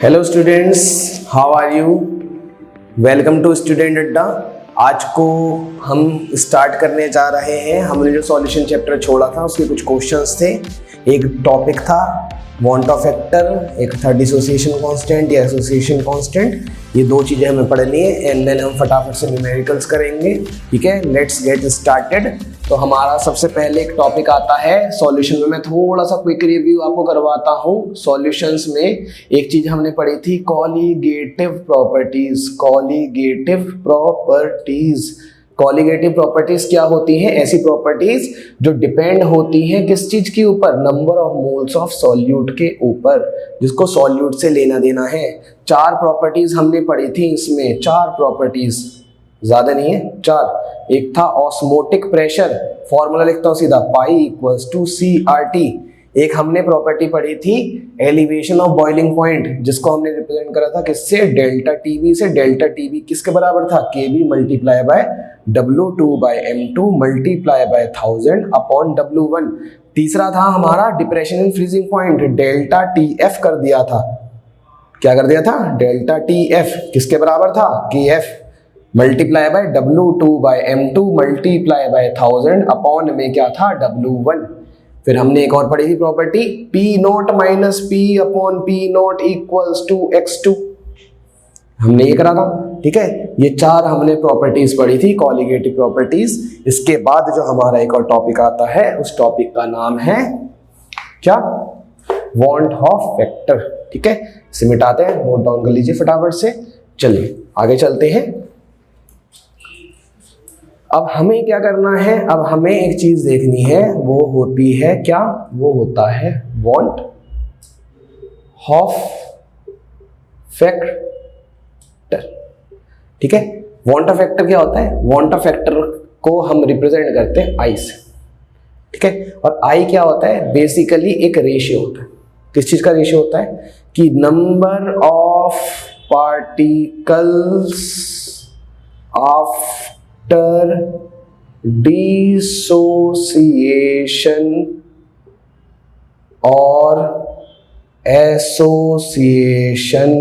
Hello students, how are you? Welcome to student Adda. आज को हम स्टार्ट करने जा रहे हैं। हमने जो सॉल्यूशन चैप्टर छोड़ा था उसके कुछ क्वेश्चंस थे। एक टॉपिक था वांट ऑफ फैक्टर, एक था डिसोसिएशन कांस्टेंट या एसोसिएशन कांस्टेंट। ये दो चीज़ें हमें पढ़नी है एंड देन हम फटाफट से न्यूमेरिकल्स करेंगे। ठीक है, लेट्स गेट स्टार्टेड। तो हमारा सबसे पहले एक टॉपिक आता है सॉल्यूशन में। मैं थोड़ा सा क्विक रिव्यू आपको करवाता हूँ। सॉल्यूशंस में एक चीज़ हमने पढ़ी थी colligative properties. Colligative properties, colligative properties क्या होती हैं? ऐसी प्रॉपर्टीज जो डिपेंड होती हैं किस चीज के ऊपर? Number of moles of solute के ऊपर, जिसको सॉल्यूट से लेना देना है। चार प्रॉपर्टीज हमने पढ़ी थी इसमें, चार प्रॉपर्टीज, ज्यादा नहीं है, चार। एक था ऑस्मोटिक प्रेशर, फॉर्मूला लिखता हूं सीधा, पाई इक्वल्स टू CRT। एक हमने प्रॉपर्टी पढ़ी थी एलिवेशन ऑफ बॉइलिंग पॉइंट, जिसको हमने रिप्रेजेंट करा था किससे? डेल्टा टीबी से। डेल्टा टीबी किसके बराबर था? KB multiply by W2/M2 multiply by 1000 upon W1। तीसरा था हमारा depression in freezing point, delta TF कर दिया था। क्या कर दिया था? डेल्टा TF किसके बराबर था? KF multiply bye W2/M2 multiply by 1000 upon में क्या था? W1। फिर हमने एक और पढ़ी थी property P0 minus P upon P0 equals to X2। हमने ये करा था। ठीक है, ये चार हमने प्रॉपर्टीज पढ़ी थी, कॉलीगेटिव प्रॉपर्टीज। इसके बाद जो हमारा एक और टॉपिक आता है, उस टॉपिक का नाम है क्या? Want of factor. ठीक है, इसे मिटाते हैं, नोट डाउन कर लीजिए फटाफट से। चलिए आगे चलते हैं। अब हमें क्या करना है? अब हमें एक चीज देखनी है, वो होती है क्या? वो होता है वांट ऑफ फैक्टर। ठीक है, वांट ऑफ फैक्टर क्या होता है? वांट ऑफ फैक्टर को हम रिप्रेजेंट करते हैं I से। ठीक है, और I क्या होता है? बेसिकली एक रेशियो होता है। किस चीज का रेशियो होता है? कि number of particles after dissociation और एसोसिएशन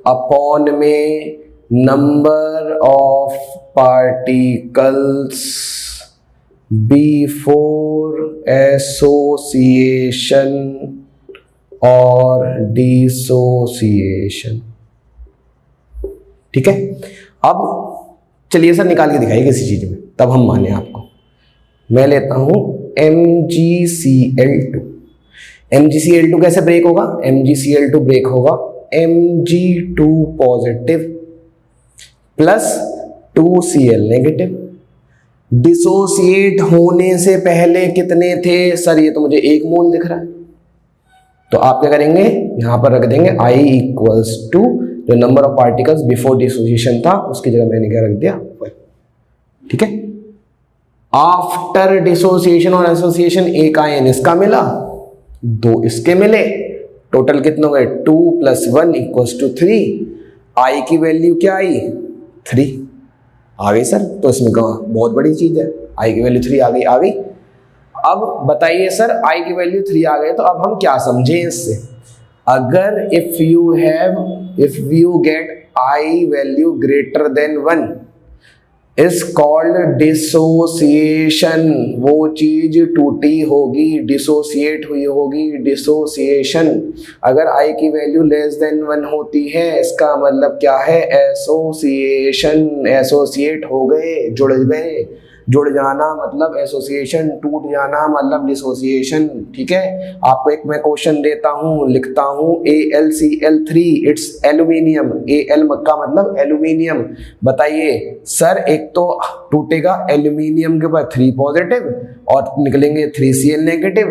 अपॉन में number of particles before association और डिसोसिएशन। ठीक है, अब चलिए सर निकाल के दिखाइए किसी चीज में, तब हम माने आपको। मैं लेता हूं MgCl2। MgCl2 कैसे ब्रेक होगा? MgCl2 ब्रेक होगा Mg2 positive plus 2Cl negative. Dissociate होने से पहले कितने थे? सर ये तो मुझे 1 मोल दिख रहा है। तो आप क्या करेंगे? यहां पर रख देंगे I इक्वल्स टू जो number of particles before dissociation था, उसकी जगह मैंने क्या रख दिया? 1। ठीक है, आफ्टर डिसोसिएशन और एसोसिएशन एक आयन इसका मिला, 2 इसके मिले, टोटल कितने हो गए? 2 + 1 इक्वल्स टू 3। I की वैल्यू क्या आई? 3 आ गई सर। तो इसमें बहुत बड़ी चीज है, I की वैल्यू 3 आ गई। अब बताइए सर, I की वैल्यू 3 आ गई, तो अब हम क्या समझें इससे? अगर if you get I value greater than 1 is called dissociation. वो चीज टूटी होगी, डिसोसिएट हुई होगी, डिसोसिएशन। अगर I की वैल्यू लेस देन 1 होती है, इसका मतलब क्या है? एसोसिएशन। एसोसिएट हो गए, जुड़ गए। जुड़ जाना मतलब एसोसिएशन, टूट जाना मतलब डिसोसिएशन। ठीक है, आपको एक मैं क्वेश्चन देता हूं, लिखता हूं AlCl3 इट्स एल्यूमिनियम। Al का मतलब एल्यूमिनियम। बताइए सर, एक तो टूटेगा एल्यूमिनियम के ऊपर 3 पॉजिटिव और निकलेंगे 3Cl negative.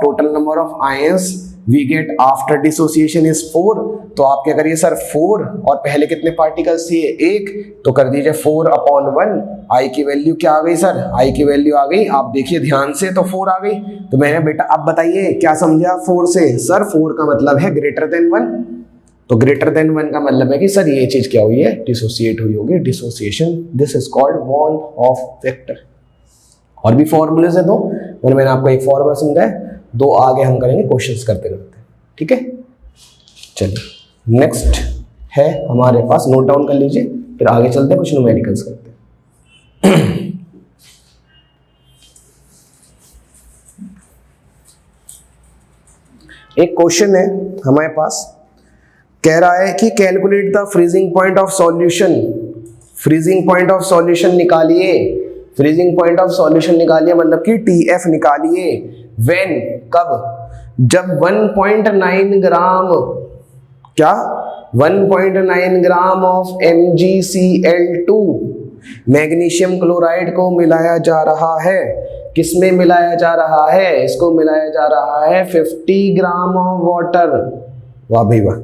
Total number of ions we get after dissociation is 4। तो आप क्या करिए सर? 4 और पहले कितने पार्टिकल्स थे? 1, तो कर दीजिए 4/1। I की वैल्यू क्या आ गई सर? I की वैल्यू आ गई, आप देखिए ध्यान से, तो 4 आ गई। तो मैंने बेटा अब बताइए क्या समझे आप 4 से? सर 4 का मतलब है ग्रेटर देन 1। तो ग्रेटर देन 1 का मतलब है कि सर ये चीज क्या हुई है? डिसोसिएट हुई होगी, dissociation. This is called want of factor. और भी फॉर्मूले से दो, मैंने आपको एक फॉर्मूला समझाया, 2 आगे हम करेंगे क्वेश्चंस करते करते। ठीक है, चलिए नेक्स्ट है हमारे पास, नोट डाउन कर लीजिए, फिर आगे चलते हैं, कुछ न्यूमेरिकल्स करते हैं। एक क्वेश्चन है हमारे पास, कह रहा है कि calculate the freezing point of solution. Freezing point of solution निकालिए, फ्रीजिंग पॉइंट ऑफ सॉल्यूशन निकालिए मतलब कि TF निकालिए। व्हेन, कब, जब 1.9 ग्राम, क्या 1.9 gram of MgCl2 magnesium chloride को मिलाया जा रहा है। किसमें मिलाया जा रहा है? इसको मिलाया जा रहा है 50 ग्राम ऑफ वाटर। वाह भाई वाह।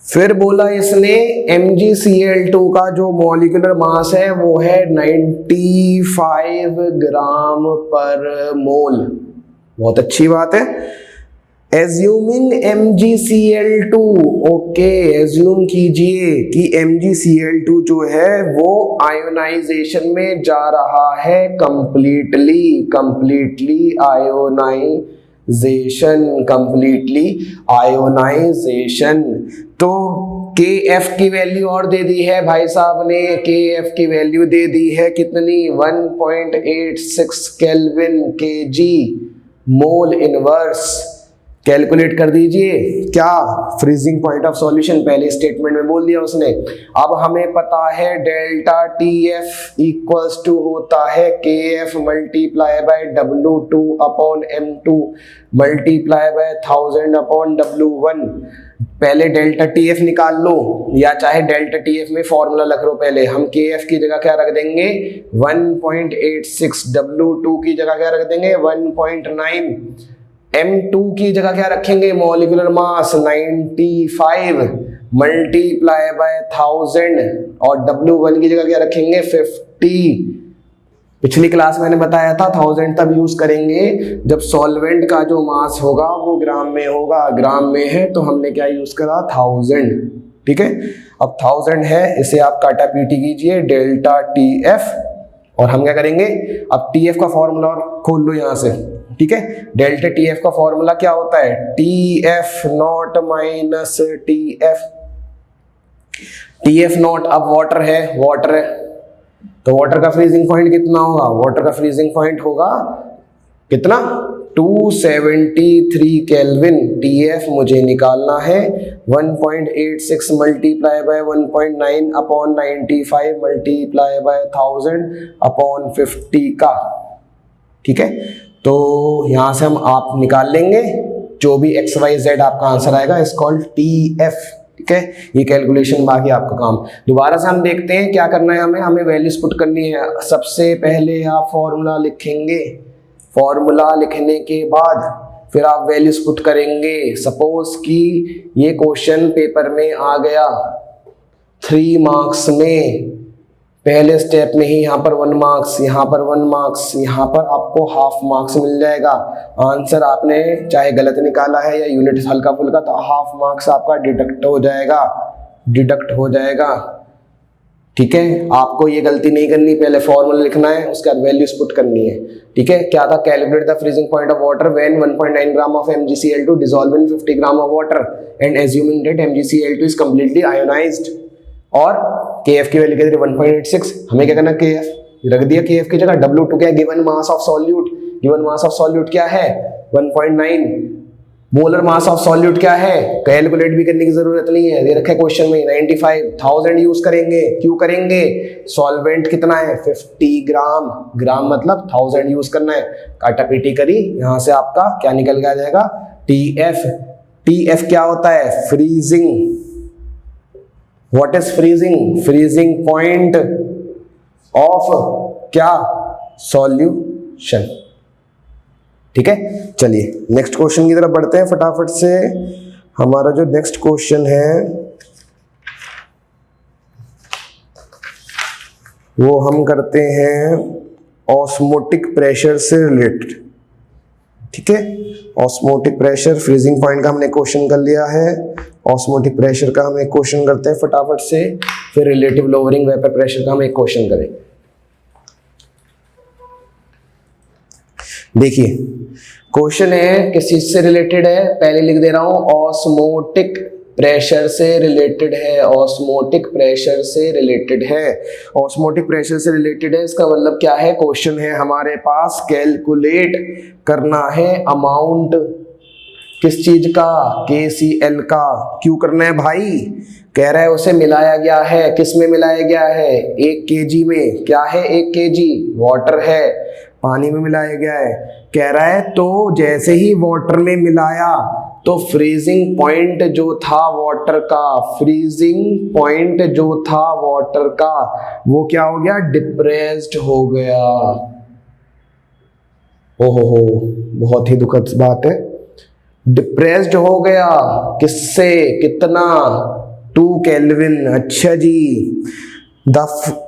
फिर बोला इसने MgCl2 का जो मॉलिक्यूलर मास है वो है 95 ग्राम पर मोल। बहुत अच्छी बात है। एज्यूमिंग MgCl2, ओके, एज्यूम कीजिए कि MgCl2 जो है वो आयोनाइजेशन में जा रहा है कंप्लीटली आयोनाइजेशन। तो KF की वैल्यू और दे दी है भाई साहब ने, KF की वैल्यू दे दी है कितनी, 1.86 kelvin kg mole inverse. Calculate कर दीजिए क्या, फ्रीजिंग पॉइंट ऑफ सॉल्यूशन, पहले स्टेटमेंट में बोल दिया उसने। अब हमें पता है डेल्टा TF इक्वल्स टू होता है KF multiply by W2 upon M2 multiply by 1000 upon W1। पहले डेल्टा TF निकाल लो, या चाहे डेल्टा TF में फॉर्मूला रख लो। पहले हम KF की जगह क्या रख देंगे 1.86, W2 की जगह क्या रख देंगे 1.9, M2 की जगह क्या रखेंगे मॉलिक्यूलर मास 95 मल्टीप्लाई बाय 1000, और W1 की जगह क्या रखेंगे 50। पिछली क्लास मैंने बताया था 1000 तब यूज करेंगे जब सॉल्वेंट का जो मास होगा वो ग्राम में होगा, ग्राम में है तो हमने क्या यूज करा 1000। ठीक है, अब 1000 है, इसे आप काटा पीटी कीजिए डेल्टा TF, और हम क्या करेंगे अब TF का फॉर्मूला और खोल लो यहां से। ठीक है, डेल्टा TF का फॉर्मूला क्या होता है TF not minus TF not. अब वाटर है, तो वाटर का फ्रीजिंग पॉइंट कितना होगा, वाटर का फ्रीजिंग पॉइंट होगा कितना 273 केल्विन। TF मुझे निकालना है 1.86 multiply by 1.9 upon 95 multiply by 1000 upon 50 का। ठीक है, तो यहां से हम आप निकाल लेंगे जो भी XYZ आपका आंसर आएगा, इस कॉल्ड TF। ठीक है, ये कैलकुलेशन बाकी आपका काम। दोबारा से हम देखते हैं क्या करना है हमें वैल्यूज पुट करनी है। सबसे पहले आप फॉर्मूला लिखेंगे, फॉर्मूला लिखने के बाद फिर आप वैल्यूज पुट करेंगे। सपोज कि ये क्वेश्चन पेपर में आ गया 3 मार्क्स में, पहले स्टेप में ही यहाँ पर 1 मार्क्स, यहाँ पर 1 मार्क्स, यहाँ पर आपको हाफ मार्क्स मिल जाएगा। आंसर आपने चाहे गलत निकाला है या यूनिट हल्का फुल्का, तो हाफ मार्क्स आपका डिडक्ट हो जाएगा। ठीक है, आपको ये गलती नहीं करनी, पहले फॉर्मूला लिखना है, उसके बाद वैल्यूज पुट करनी है। ठीक है, क्या था, calculate the freezing point of water when 1.9 gram of MgCl2 dissolve in 50 gram of water and assuming that MgCl2 is completely ionised. और KF की वैल्यू कितनी 1.86, हमें क्या करना KF रख दिया KF की जगह। W2 क्या है, given mass of solute, given mass of solute क्या है 1.9, मोलर मास ऑफ सॉल्यूट क्या है, कैलकुलेट भी करने की जरूरत नहीं है, ये रखा क्वेश्चन में 95। 1000 यूज करेंगे, क्यों करेंगे, सॉल्वेंट कितना है 50 ग्राम, ग्राम मतलब 1000 यूज करना है। काटा पीटी करी, यहां से आपका क्या निकल के आ जाएगा TF क्या होता है freezing. What is freezing, freezing point of क्या सॉल्यूशन। ठीक है, चलिए नेक्स्ट क्वेश्चन की तरफ बढ़ते हैं फटाफट से। हमारा जो नेक्स्ट क्वेश्चन है वो हम करते हैं ऑस्मोटिक प्रेशर से रिलेटेड। ठीक है, ऑस्मोटिक प्रेशर, फ्रीजिंग पॉइंट का हमने क्वेश्चन कर लिया है, ऑस्मोटिक प्रेशर का हम एक क्वेश्चन करते हैं फटाफट से, फिर रिलेटिव लोअरिंग वेपर प्रेशर का हम एक क्वेश्चन करेंगे। देखिए क्वेश्चन है किस चीज से रिलेटेड है, पहले लिख दे रहा हूं, ऑस्मोटिक प्रेशर से रिलेटेड है, ऑस्मोटिक प्रेशर से रिलेटेड है, ऑस्मोटिक प्रेशर से रिलेटेड है। इसका मतलब क्या है, क्वेश्चन है हमारे पास कैलकुलेट करना है अमाउंट किस चीज का, KCl का। क्यों करना है भाई, कह रहा है उसे मिलाया गया है, किस में मिलाया गया है, 1 kg में। क्या है 1 kg, वाटर है, पानी में मिलाया गया है। कह रहा है तो जैसे ही वाटर में मिलाया तो फ्रीजिंग पॉइंट जो था वाटर का, फ्रीजिंग पॉइंट जो था वाटर का, वो क्या हो गया, डिप्रेस्ड हो गया। ओहो, बहुत ही दुखद बात है, डिप्रेस्ड हो गया। किससे, कितना, 2 केल्विन। अच्छा जी, the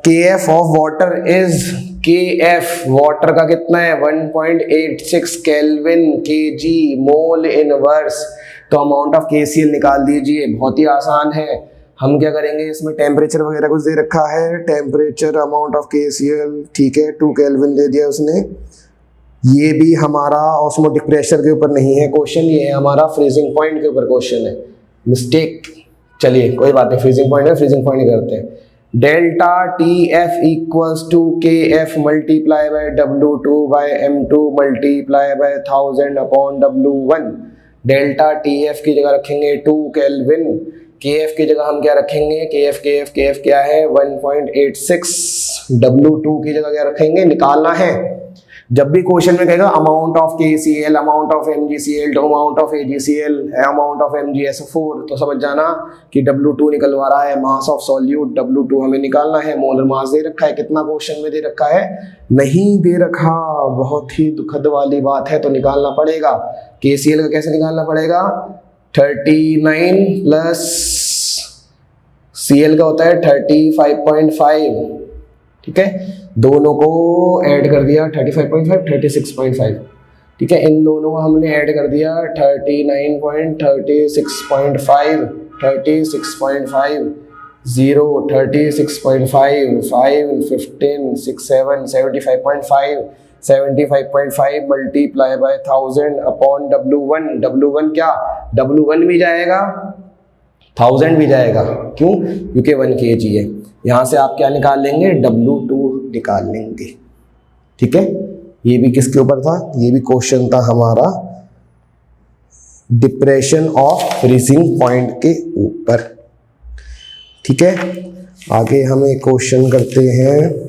KF of water is, KF water का कितना है, 1.86 केल्विन kg मोल इनवर्स। तो अमाउंट ऑफ KCl निकाल दीजिए, बहुत ही आसान है। हम क्या करेंगे, इसमें टेम्परेचर वगैरह कुछ दे रखा है, टेम्परेचर अमाउंट ऑफ KCl, ठीक है, 2 केल्विन दे दिया उसने। ये भी हमारा ऑस्मोटिक प्रेशर के ऊपर नहीं है क्वेश्चन, ये है हमारा फ्रीजिंग पॉइंट के ऊपर क्वेश्चन है, मिस्टेक। चलिए कोई बात नहीं, फ्रीजिंग पॉइंट है, फ्रीजिंग पॉइंट करते हैं। Delta TF equals to KF multiply by W2 by M2 multiply by 1000 upon W1। Delta TF की जगह रखेंगे 2 केल्विन, KF की जगह हम क्या रखेंगे, KF क्या है 1.86, W2 की जगह क्या रखेंगे, निकालना है। जब भी क्वेश्चन में कहेगा amount of KCl, amount of MgCl, amount of AgCl, amount of MgSO4, तो समझ जाना कि W2 निकलवा रहा है, मास ऑफ सॉल्यूट W2 हमें निकालना है। मोलर मास दे रखा है, कितना क्वेश्चन में दे रखा है, नहीं दे रखा, बहुत ही दुखद वाली बात है, तो निकालना पड़ेगा। KCl का कैसे निकालना पड़ेगा, 39 प्लस Cl का होता है 35.5, ठीक है, दोनों को ऐड कर दिया 35.5, 36.5, ठीक है, इन दोनों को हमने ऐड कर दिया 39.36.5, 36.5, 0, 36.5, 5, 15, 6, 7, 75.5, 75.5 multiply by 1000 upon W1। W1 क्या, W1 भी जाएगा, 1000 भी जाएगा, क्यों, क्योंकि 1 kg है। यहाँ से आप क्या निकाल लेंगे, W2 निकाल लेंगे, ठीक है। ये भी किसके ऊपर था, ये भी क्वेश्चन था हमारा डिप्रेशन ऑफ फ्रीजिंग पॉइंट के ऊपर, ठीक है। आगे हम एक क्वेश्चन करते हैं।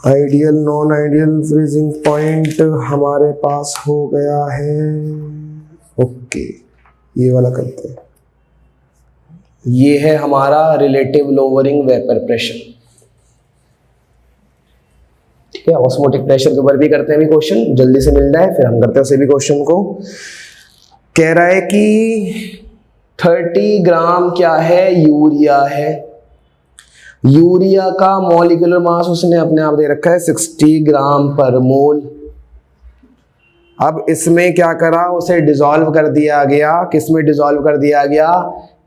Ideal non ideal freezing point हमारे पास हो गया है, ओके, ये वाला करते हैं। ये है हमारा रिलेटिव लोअरिंग वेपर प्रेशर, ठीक है। ऑस्मोटिक प्रेशर के ऊपर भी करते हैं, भी क्वेश्चन जल्दी से मिल जाए, फिर हम करते हैं उसे भी क्वेश्चन को। कह रहा है कि 30 ग्राम क्या है, यूरिया है। यूरिया का मॉलिक्यूलर मास उसने अपने आप दे रखा है 60 ग्राम पर मोल। अब इसमें क्या करा, उसे डिसॉल्व कर दिया गया, किसमें डिसॉल्व कर दिया गया,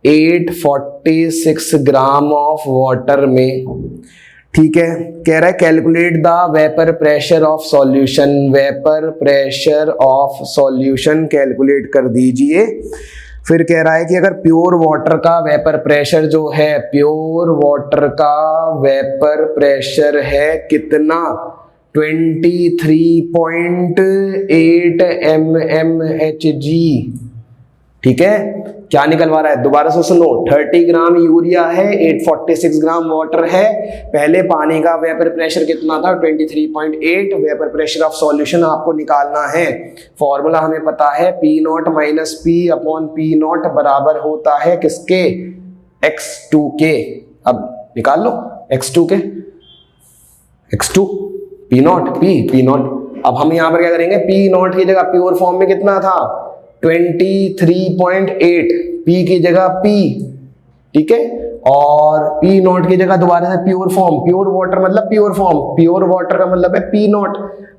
846 ग्राम ऑफ वाटर में, ठीक है। कह रहा है calculate the vapour pressure of solution, vapour pressure of solution calculate कर दीजिए। फिर कह रहा है कि अगर प्योर वाटर का वेपर प्रेशर जो है, प्योर वाटर का वेपर प्रेशर है कितना, 23.8 mmHg, ठीक है। क्या निकलवा रहा है, दोबारा से सुनो, 30 ग्राम यूरिया है, 846 ग्राम वाटर है। पहले पानी का वेपर प्रेशर कितना था, 23.8। वेपर प्रेशर ऑफ सॉल्यूशन आपको निकालना है। फॉर्मूला हमें पता है, P0 minus P upon P0 बराबर होता है किसके, X2 के। अब निकाल लो X2 के, X2 P0 P0। अब हम यहाँ पर क्या करेंगे, P0 की जगह प्योर फॉर्म में कितना था, 23.8, P की जगह P, ठीक है, और P0 की जगह दोबारा से प्योर फॉर्म, प्योर वाटर मतलब प्योर फॉर्म, प्योर वाटर का मतलब है P0,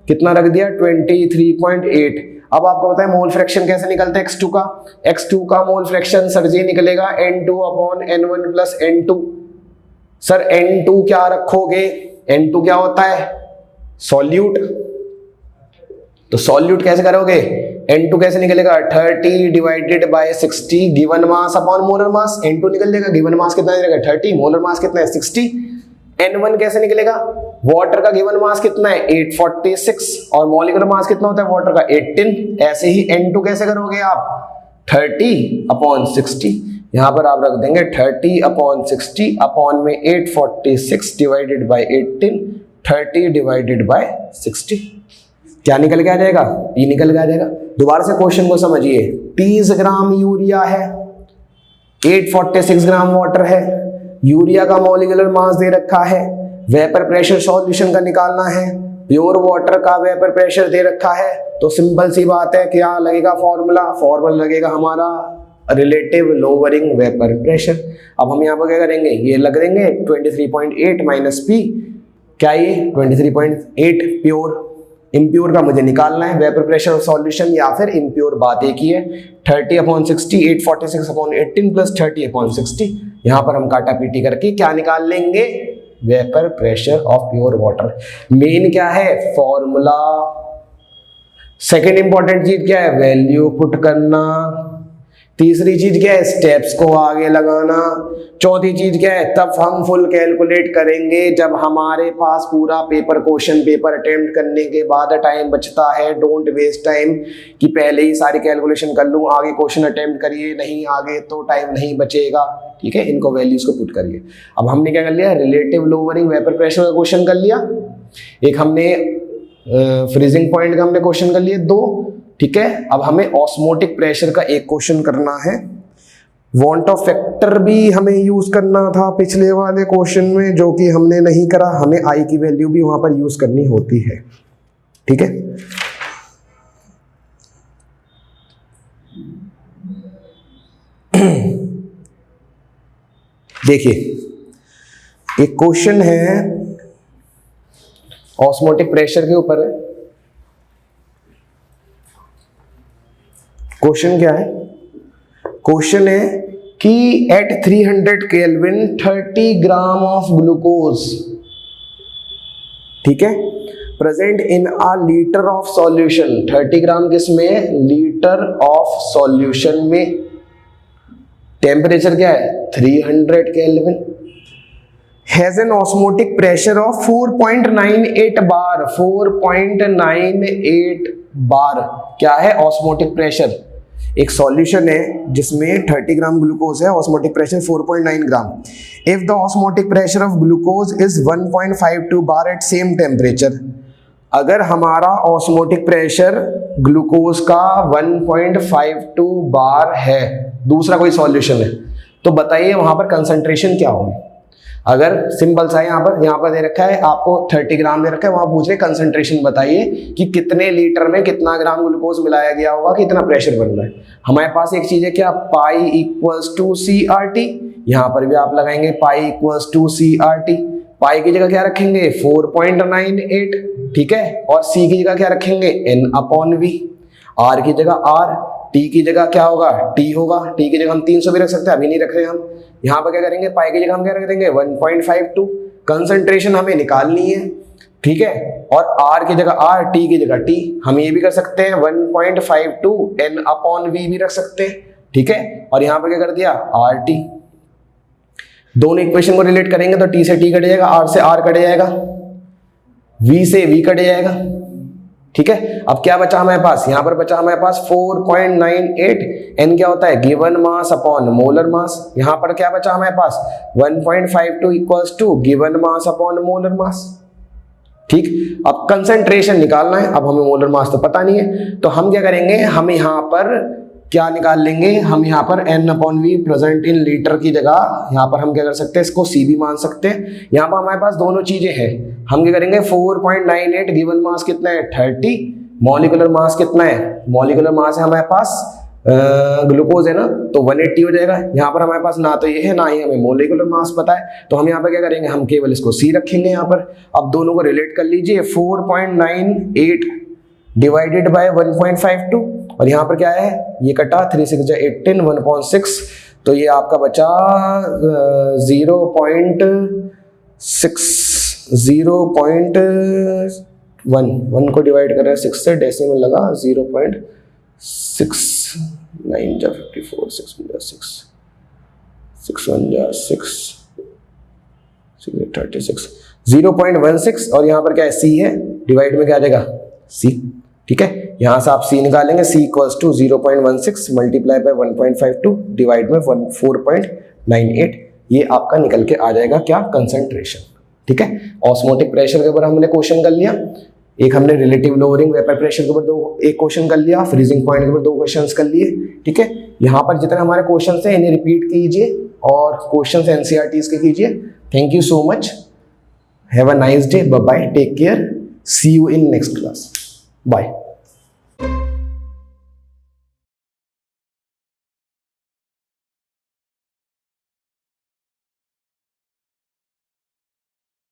कितना रख दिया 23.8। अब आपको पता है मोल फ्रैक्शन कैसे निकलता है x2 का मोल फ्रैक्शन सर जी निकलेगा N2/N1 plus N2। Sir N2 क्या रखोगे, N2 क्या होता है, सॉल्यूट। तो सॉल्यूट कैसे करोगे, N2 कैसे निकलेगा, 30 divided by 60 given mass upon molar mass. N2 निकल जाएगा, गिवन मास कितना रहेगा 30, मोलर मास कितना है 60। N1 कैसे निकलेगा, वाटर का गिवन मास कितना है 846 और मॉलिक्यूलर मास कितना होता है वाटर का 18। ऐसे ही N2 कैसे करोगे आप 30/60, यहां पर आप रख देंगे 30/60 अपॉन में 846 डिवाइडेड बाय 18, 30 डिवाइडेड बाय 60। क्या निकल के आ जाएगा, P निकल के आ जाएगा। दोबारा से क्वेश्चन को समझिए, 30 ग्राम यूरिया है, 846 ग्राम वाटर है, यूरिया का मॉलिक्यूलर मास दे रखा है, वेपर प्रेशर सॉल्यूशन का निकालना है, प्योर वाटर का वेपर प्रेशर दे रखा है। तो सिंपल सी बात है, क्या लगेगा फॉर्मूला लगेगा हमारा रिलेटिव लोअरिंग वेपर प्रेशर। अब हम यहाँ पर क्या करेंगे, ये लग देंगे 23.8 माइनस P, क्या ये 23.8 प्योर, इम्प्योर का मुझे निकालना है वेपर प्रेशर ऑफ सॉल्यूशन या फिर इम्प्योर, बात एक ही है। 30/60 846/18 प्लस 30/60, यहाँ पर हम काटा पीटी करके क्या निकाल लेंगे, vapour pressure of pure water. Main क्या है फॉर्मूला, सेकेंड इंपॉर्टेंट चीज क्या है, वैल्यू पुट करना, तीसरी चीज क्या है, स्टेप्स को आगे लगाना, चौथी चीज क्या है, तब हम फुल कैलकुलेट करेंगे जब हमारे पास पूरा क्वेश्चन पेपर अटेम्प्ट करने के बाद टाइम बचता है। डोंट वेस्ट टाइम कि पहले ही सारी कैलकुलेशन कर लूं, आगे क्वेश्चन अटेम्प्ट करिए, नहीं आगे तो टाइम नहीं बचेगा। ठीक है, इनको वैल्यूज को पुट करिए। अब हमने क्या कर लिया, रिलेटिव लोअरिंग वेपर प्रेशर का क्वेश्चन कर लिया, एक हमने फ्रीजिंग पॉइंट का हमने क्वेश्चन कर लिए 2। ठीक है, अब हमें ऑस्मोटिक प्रेशर का एक क्वेश्चन करना है। वांट ऑफ फैक्टर भी हमें यूज करना था पिछले वाले क्वेश्चन में, जो कि हमने नहीं करा। हमें आई की वैल्यू भी वहां पर यूज करनी होती है। ठीक है, देखिए एक क्वेश्चन है ऑस्मोटिक प्रेशर के ऊपर है। क्वेश्चन क्या है, क्वेश्चन है कि at 300 kelvin 30 gram of glucose, ठीक है, present in a litre of solution. 30 gram किसमें, लीटर ऑफ सॉल्यूशन में। टेम्परेचर क्या है 300 kelvin. Has an osmotic pressure of 4.98 bar. 4.98 bar क्या है ऑस्मोटिक प्रेशर। एक सॉल्यूशन है जिसमें 30 ग्राम ग्लूकोज है, osmotic pressure 4.9 gram. If the osmotic pressure of glucose is 1.52 bar at same temperature, अगर हमारा ऑस्मोटिक प्रेशर ग्लूकोज का 1.52 बार है, दूसरा कोई सॉल्यूशन है, तो बताइए वहां पर कंसंट्रेशन क्या होगी। अगर सिंपल सा यहाँ पर दे रखा है आपको 30 ग्राम दे रखा है, वहां पूछ रहे कंसंट्रेशन बताइए कि कितने लीटर में कितना ग्राम ग्लूकोज मिलाया गया होगा, कितना प्रेशर बन रहा है। हमारे पास एक चीज है क्या, पाई इक्वल्स टू CRT। यहाँ पर भी आप लगाएंगे पाई इक्वल्स टू CRT। पाई की जगह क्या रखेंगे 4.98, ठीक है, और C की जगह क्या रखेंगे N/V। R की जगह R, T की जगह क्या होगा T होगा। T की जगह हम 300 भी रख सकते हैं, अभी नहीं रख रहे हम। यहाँ पर क्या करेंगे, पाई की जगह हम क्या रख देंगे 1.52। कंसंट्रेशन हमें निकालनी है, ठीक है, और R की जगह R, T की जगह T। हम ये भी कर सकते हैं 1.52 N/V भी रख सकते हैं, ठीक है, और यहाँ पर क्या कर दिया RT। दोनों इक्वेशन को रिलेट करेंगे तो T से T कट जाएगा, R से R कट जाएगा, V से V कट जाएगा, ठीक है। अब क्या बचा हमारे पास, यहाँ पर बचा हमारे पास 4.98। N क्या होता है given mass upon molar mass. यहाँ पर क्या बचा हमारे पास 1.52 equals to given mass upon molar mass, ठीक। अब कंसंट्रेशन निकालना है, अब हमें मोलर मास तो पता नहीं है, तो हम क्या करेंगे, हम यहाँ पर क्या निकाल लेंगे, हम यहाँ पर N/V प्रेजेंट इन लीटर की जगह यहाँ पर हम क्या कर सकते हैं, इसको C भी मान सकते हैं। यहाँ पर हमारे पास दोनों चीजें हैं, हम क्या करेंगे 4.98 गिवन मास कितना है 30, मॉलिक्यूलर मास कितना है, मॉलिक्यूलर मास है हमारे पास ग्लूकोज है ना, तो 180 हो जाएगा। यहाँ पर हमारे पास ना तो ये है ना ही हमें मॉलिक्यूलर मास पता है, तो हम यहाँ पर क्या करेंगे, हम केवल इसको C रखेंगे यहाँ पर। अब दोनों को रिलेट कर लीजिए, 4.98 डिवाइडेड बाय 1.52 और यहाँ पर क्या है, ये कटा 3 6 जा 18 1/6, तो ये आपका बचा 0.1 को डिवाइड कर रहे हैं 6 से, डेसिमल लगा 0.69 जा 54 6 1 जा 6 6 1 जा 6 36 0.16 और यहाँ पर क्या है सी है, डिवाइड में क्या आ जाएगा सी। ठीक है, यहाँ से आप सी निकालेंगे, C equals to 0.16 multiply by 1.52 divide में 4.98, ये आपका निकल के आ जाएगा क्या, कंसंट्रेशन। ठीक है, ऑस्मोटिक प्रेशर के ऊपर हमने क्वेश्चन कर लिया, एक हमने रिलेटिव लोअरिंग वेपर प्रेशर के ऊपर एक क्वेश्चन कर लिया, फ्रीजिंग पॉइंट के ऊपर 2 क्वेश्चंस कर लिए। ठीक है, यहाँ पर जितने हमारे क्वेश्चंस हैं इन्हें रिपीट कीजिए और क्वेश्चंस एनसीईआरटीज के कीजिए। Thank you so much, have a nice day, bye bye, take care, see you in next class, bye.